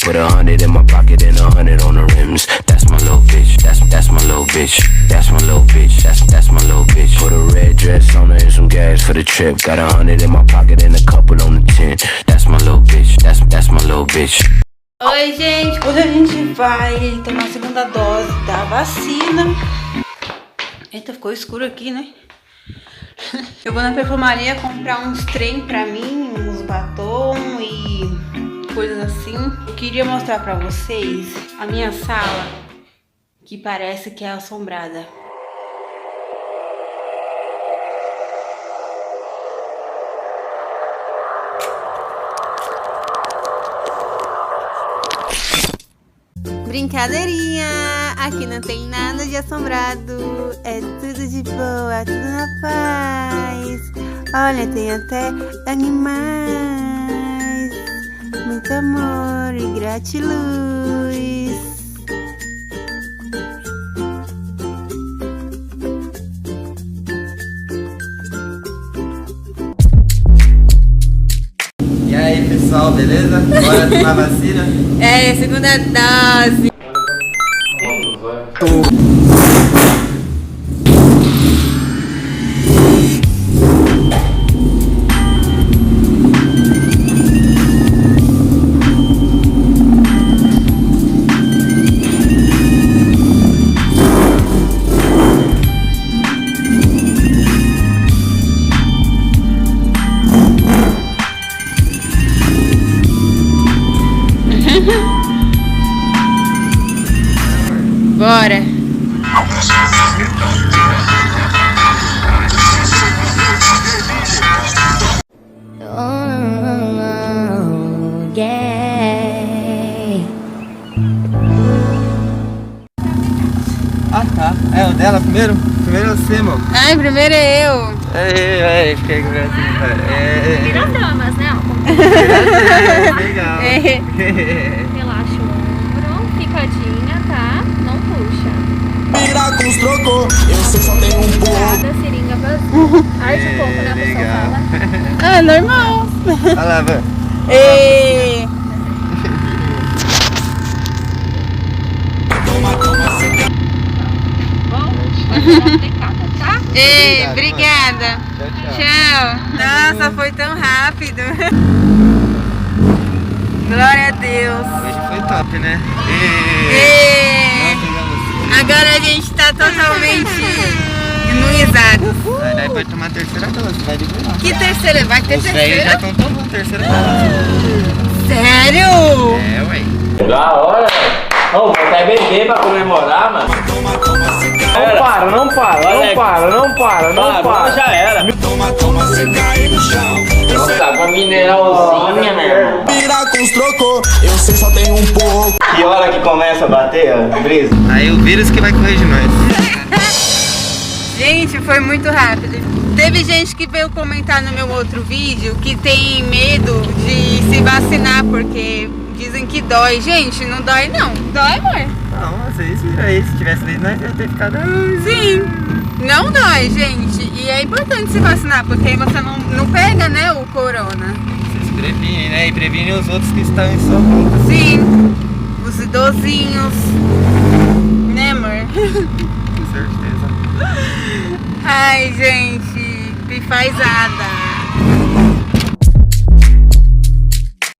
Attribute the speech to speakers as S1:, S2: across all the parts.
S1: Put 100 in my pocket and 100 on the rims. That's my little bitch. That's my little bitch. That's my little bitch. That's my little bitch. Put a red dress on her and some gas for the trip. Got 100 in my pocket and a couple on the 10. That's my little bitch. That's my little bitch.
S2: Oi, gente. Hoje a gente vai tomar a segunda dose da vacina. Eita, ficou escuro aqui, né? Eu vou na perfumaria comprar uns trem pra mim, uns batom e coisas assim. Eu queria mostrar pra vocês a minha sala, que parece que é assombrada. Brincadeirinha! Aqui não tem nada de assombrado, é tudo de boa, tudo na paz. Olha, tem até animais, muito amor e gratiluz.
S3: E aí, pessoal, beleza? Bora tomar vacina?
S2: É, segunda dose. Bora!
S3: Ah, tá. É o dela primeiro? Primeiro é você, amor.
S2: Ai, primeiro é eu.
S3: Ei, fiquei com
S4: Vira damas, né?
S3: Legal.
S4: Relaxa o ombro, picadinha, tá? Não puxa.
S5: Virar com os trocos, eu sei só tem um pouco.
S4: Cada seringa vazia. Arde um pouco, né? A pessoa fala.
S2: Ah, normal.
S3: Olha lá, vai.
S2: Ei.
S4: Bom, vai dar aplicada, tá?
S2: Ei, obrigada.
S3: Tchau.
S2: Tchau. Nossa, foi tão rápido. Glória a Deus.
S3: Hoje foi top, né?
S2: Ei. Agora a gente tá totalmente imunizado.
S3: Aí pode tomar a terceira dose, vai liberar.
S2: Que terceira? Vai ter
S3: Os velhos
S2: terceira?
S3: já estão tomando terceira dose.
S2: Sério?
S3: É, ué.
S6: Da hora! Ô, vou até beber pra comemorar, mano. Não para. Já era. Nossa, água mineralzinha, meu irmão.
S5: Virar com os trocos, eu sei só tem um pouco.
S6: Que hora que começa a bater, ó, brisa?
S3: Aí o vírus que vai correr de nós.
S2: Gente, foi muito rápido. Teve gente que veio comentar no meu outro vídeo que tem medo de se vacinar porque dizem que dói. Gente, não dói não. Dói, amor?
S3: Não, vocês viram aí, se tivesse lido nós ia ter ficado...
S2: Sim, não dói, gente. E é importante se vacinar porque aí você não pega, né, o corona.
S3: Vocês previnem, né? E previnem os outros que estão em sua volta.
S2: Sim, os idosinhos. Né, amor?
S3: Com certeza.
S2: Ai, gente, pifaizada.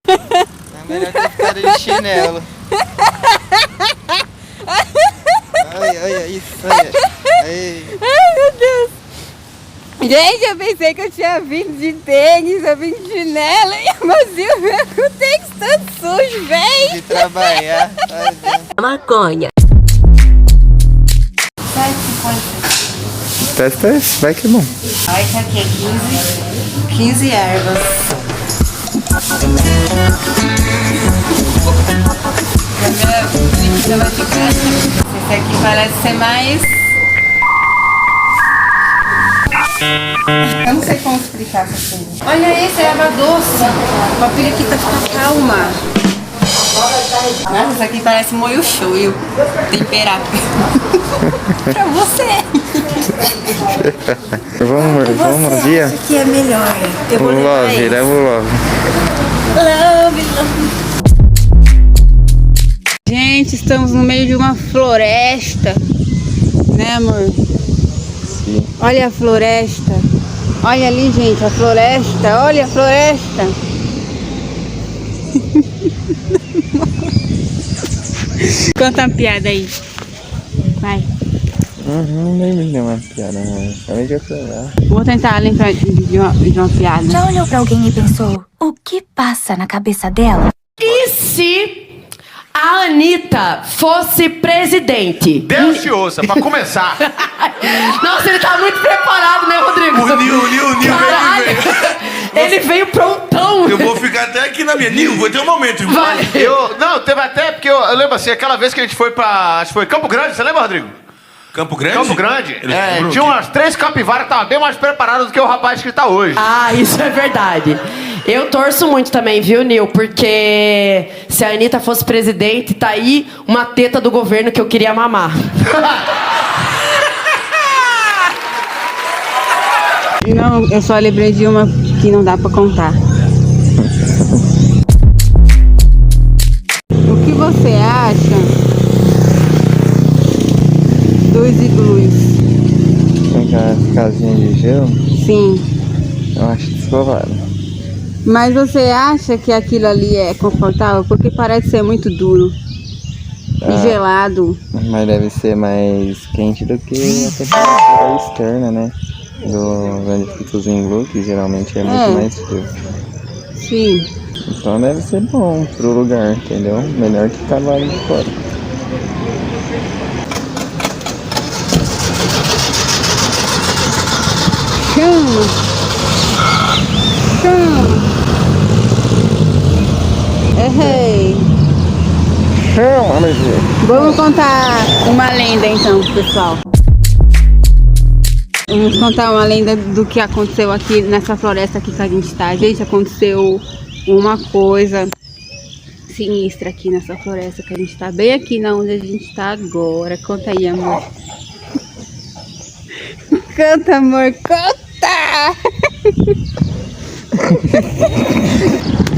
S3: É melhor ter ficado de chinelo. Ai, isso aí.
S2: Ai, meu Deus. Gente, eu pensei que eu tinha vindo de tênis, eu vim de chinelo e vazio veio com o tênis todo sujo, véi.
S3: De trabalhar.
S7: Maconha.
S3: Testa esse, vai que é bom.
S2: Ai, isso aqui é 15 ervas. Esse aqui parece ser mais... Eu não sei como explicar essa coisa. Olha esse, é erva doce. A periquita fica calma. Nossa, isso aqui parece moio shoyu temperado. Pra você.
S3: Vamos, Via?
S2: Isso aqui é melhor. Eu vou levar esse.
S3: Love.
S2: Love, love. Gente, estamos no meio de uma floresta, né, amor?
S3: Sim.
S2: Olha a floresta. Olha ali, gente, a floresta. Olha a floresta. Conta uma piada aí. Vai.
S3: Nem me deu uma piada, mas acabei de chorar.
S2: Vou tentar lembrar de uma piada.
S8: Já olhou pra alguém e pensou, o que passa na cabeça dela?
S7: E se a Anitta fosse presidente?
S9: Deus te ouça, pra começar.
S7: Nossa, ele tá muito preparado, né, Rodrigo?
S9: O Nil
S7: Caralho. Ele veio prontão.
S9: Eu vou ficar até aqui na minha. Nil, vai ter um momento.
S7: Vai.
S9: Não, teve até, porque eu lembro assim, aquela vez que a gente foi pra. Acho que foi Campo Grande, você lembra, Rodrigo?
S6: Campo Grande?
S9: Campo Grande. Tinha umas 3 capivaras que estavam bem mais preparadas do que o rapaz que tá hoje.
S7: Ah, isso é verdade. Eu torço muito também, viu, Nil? Porque se a Anitta fosse presidente, tá aí uma teta do governo que eu queria mamar.
S2: Não, eu só lembrei de uma que não dá pra contar. O que você acha dos iglus?
S3: Aquelas casinhas de gelo,
S2: Sim.
S3: eu acho descolado.
S2: Mas você acha que aquilo ali é confortável? Porque parece ser muito duro e gelado.
S3: Mas deve ser mais quente do que a temperatura externa, né? Do Benedictus Iglu, que geralmente é muito mais frio.
S2: Sim.
S3: Então deve ser bom pro lugar, entendeu? Melhor que ficar lá de fora.
S2: Chama! Chama! Errei!
S3: Chama, meu Deus!
S2: Vamos contar uma lenda então, pessoal. Vamos contar uma lenda do que aconteceu aqui nessa floresta aqui que a gente tá. Gente, aconteceu uma coisa sinistra aqui nessa floresta que a gente tá. Bem aqui na onde a gente tá agora. Conta aí, amor. Canta, amor, conta!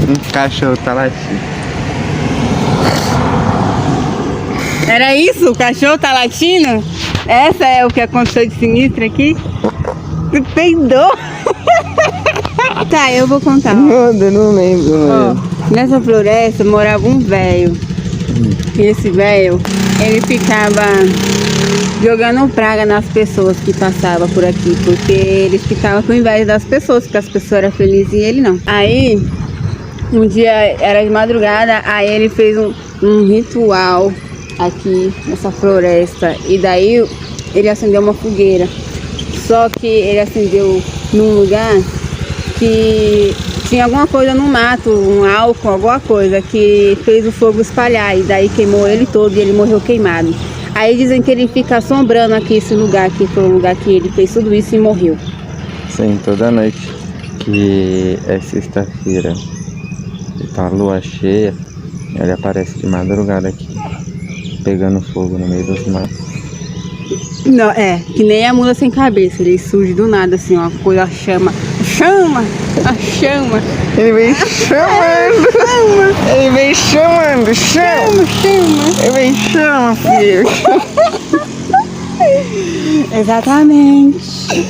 S3: Um cachorro tá latindo.
S2: Era isso? O cachorro tá latindo? Essa é o que aconteceu de sinistro aqui? Tu peidou? Tá, eu vou contar.
S3: Eu não lembro, mano.
S2: Nessa floresta morava um velho. E esse velho, ele ficava jogando praga nas pessoas que passavam por aqui. Porque ele ficava com inveja das pessoas, porque as pessoas eram felizes e ele não. Aí, um dia era de madrugada, aí ele fez um ritual aqui nessa floresta. E daí ele acendeu uma fogueira. Só que ele acendeu num lugar que tinha alguma coisa no mato, um álcool, alguma coisa que fez o fogo espalhar. E daí queimou ele todo e ele morreu queimado. Aí dizem que ele fica assombrando aqui esse lugar, que foi o lugar que ele fez tudo isso e morreu.
S3: Sim, toda noite que é sexta-feira e tá a lua cheia, ele aparece de madrugada aqui, pegando fogo no meio dos matos.
S2: Não, que nem a mula sem cabeça, ele surge do nada assim, uma coisa chama, a chama.
S3: Ele vem chamando, ele vem chamando, chama. Ele vem chama, filho.
S2: Exatamente.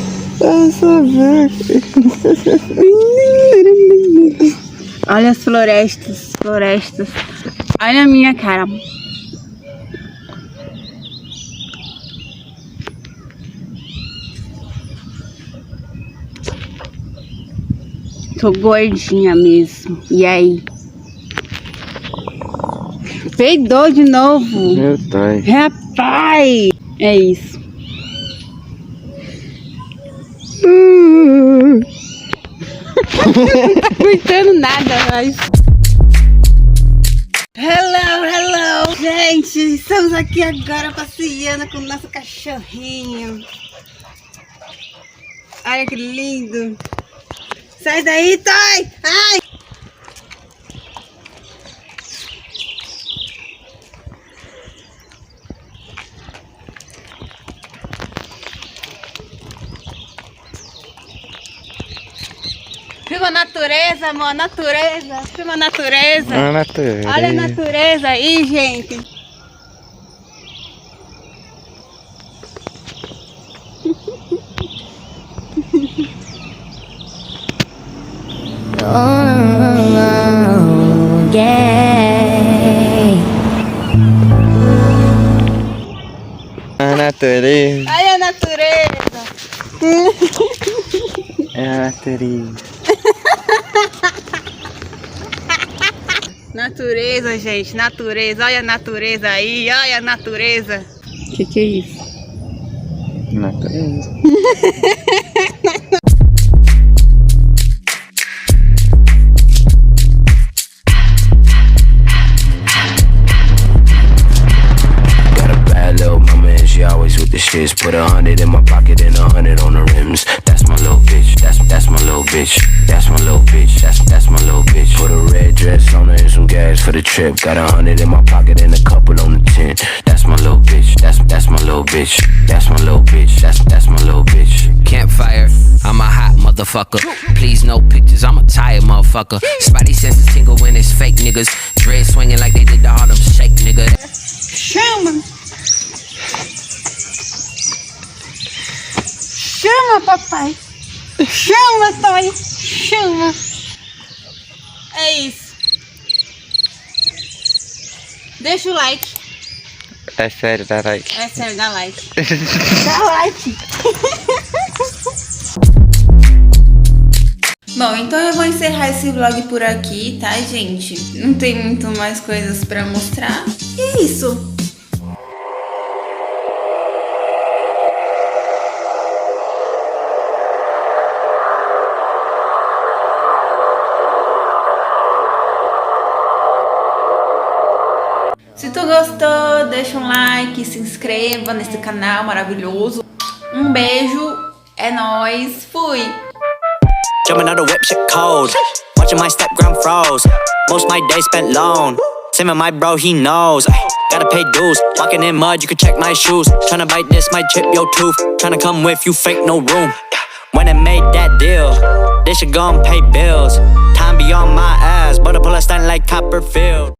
S2: Olha as florestas. Olha a minha cara. Tô gordinha mesmo. E aí? Peidou de novo.
S3: Meu pai.
S2: Rapaz! É isso. Não tá aguentando nada mais. Hello! Gente, estamos aqui agora passeando com o nosso cachorrinho. Olha que lindo. Sai daí, Toy! Ai! Filma a natureza, amor, natureza. Filma a natureza.
S3: A natureza.
S2: Olha a natureza aí, gente.
S8: Oh, yeah.
S3: A natureza.
S2: Olha a natureza.
S3: É a natureza.
S2: Natureza, gente, natureza. Olha a natureza aí, olha a natureza.
S7: Que é isso?
S3: Natureza.
S1: Got a bad little mama and she always with the shits. Put 100 in my pocket and 100 on the rims. That's my little bitch. That's my little bitch. That's my little bitch. That's my little bitch. Put a red dress on her and some gas for the trip. Got 100 in my pocket and a couple on the tent. That's my little bitch. That's my little bitch. That's my little bitch. That's my little bitch. Campfire. I'm a hot motherfucker. Please no pictures. I'm a tired motherfucker. Spidey senses tingle when it's fake niggas. Dread swinging like they did the Harlem Shake, nigga.
S2: Chama! Chama, papai! Chama, Toy! Chama! É isso. Deixa o like.
S3: É sério, dá like.
S2: É sério, dá like. Dá like. Bom, então eu vou encerrar esse vlog por aqui, tá, gente? Não tem muito mais coisas pra mostrar. E é isso. Se tu gostou, deixa um like, se inscreva nesse canal maravilhoso. Um beijo, é nóis, fui!
S10: Jumping out the whip, shit cold. Watching my stepgram froze. Most my days spent alone. Same with my bro, he knows. Gotta pay dues. Walking in mud, you can check my shoes. Tryna bite this, might chip your tooth. Tryna come with you, fake no room. When I made that deal, they should go and pay bills. Time be on my ass, but I pull a stunt like Copperfield.